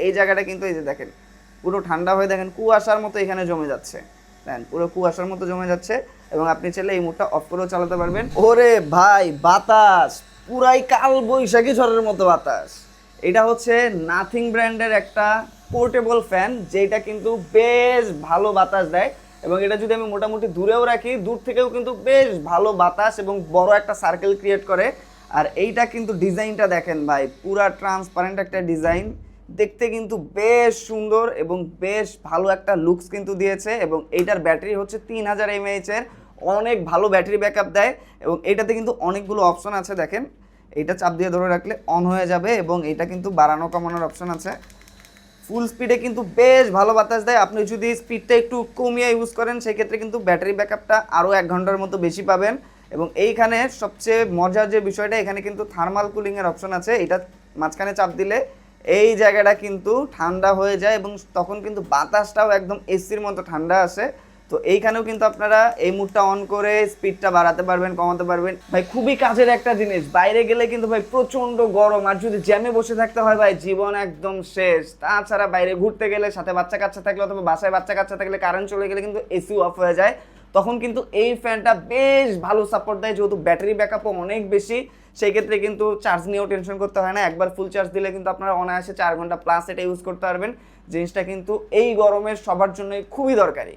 এই জায়গাটা কিন্তু এই যে দেখেন পুরো ঠান্ডা হয়ে দেখেন কুয়াশার মতো এখানে জমে যাচ্ছে, দেখেন পুরো কুয়াশার মতো জমে যাচ্ছে। এবং আপনি চাইলে এই মুডটা অফ করেও চালাতে পারবেন। ওরে ভাই বাতাস পুরাই কাল বৈশাখী ঝড়ের মতো বাতাস। এটা হচ্ছে নাথিং ব্র্যান্ডের একটা পোর্টেবল ফ্যান, যেটা কিন্তু বেশ ভালো বাতাস দেয়। এবং এটা যদি আমি মোটামুটি দূরেও রাখি, দূর থেকেও কিন্তু বেশ ভালো বাতাস এবং বড় একটা সার্কেল ক্রিয়েট করে। আর এইটা কিন্তু ডিজাইনটা দেখেন ভাই, পুরা ট্রান্সপারেন্ট একটা ডিজাইন, দেখতে কিন্তু বেশ সুন্দর এবং বেশ ভালো একটা লুকস কিন্তু দিয়েছে। এবং এইটার ব্যাটারি হচ্ছে 3000 mAh এর, অনেক ভালো ব্যাটারি ব্যাকআপ দেয়। এবং এইটাতে কিন্তু অনেকগুলো অপশন আছে, দেখেন এইটা চাপ দিয়ে ধরে রাখলে অন হয়ে যাবে এবং এটা কিন্তু বাড়ানো কমানোর অপশন আছে। ফুল স্পিডে কিন্তু বেশ ভালো বাতাস দেয়। আপনি যদি স্পিডটা একটু কমিয়ে ইউজ করেন সেক্ষেত্রে কিন্তু ব্যাটারি ব্যাকআপটা আরও 1 ঘন্টার মতো বেশি পাবেন। এবং এইখানে সবচেয়ে মজার যে বিষয়টা, এখানে কিন্তু থার্মাল কুলিংয়ের অপশন আছে। এটা মাঝখানে চাপ দিলে এই জায়গাটা কিন্তু ঠান্ডা হয়ে যায় এবং তখন কিন্তু বাতাসটাও একদম এসির মতো ঠান্ডা আসে। তো এইখানেও কিন্তু আপনারা এই মুডটা অন করে স্পিডটা বাড়াতে পারবেন, কমাতে পারবেন। ভাই খুবই কাজের একটা জিনিস, বাইরে গেলে কিন্তু ভাই প্রচণ্ড গরম, আর যদি জ্যামে বসে থাকতে হয় ভাই জীবন একদম শেষ। তাছাড়া বাইরে ঘুরতে গেলে, সাথে বাচ্চা কাচ্চা থাকলে অথবা বাসায় বাচ্চা কাচ্চা থাকলে কারেন্ট চলে গেলে কিন্তু এসি অফ হয়ে যায়, তখন কিন্তু এই ফ্যানটা বেশ ভালো সাপোর্ট দেয়। যেহেতু ব্যাটারি ব্যাকআপও অনেক বেশি, সেই ক্ষেত্রে কিন্তু চার্জ নিয়েও টেনশন করতে হয় না। একবার ফুল চার্জ দিলে কিন্তু আপনারা অনায়াসে 4 ঘন্টা প্লাস এটা ইউজ করতে পারবেন। জিনিসটা কিন্তু এই গরমের সবার জন্যই খুবই দরকারি।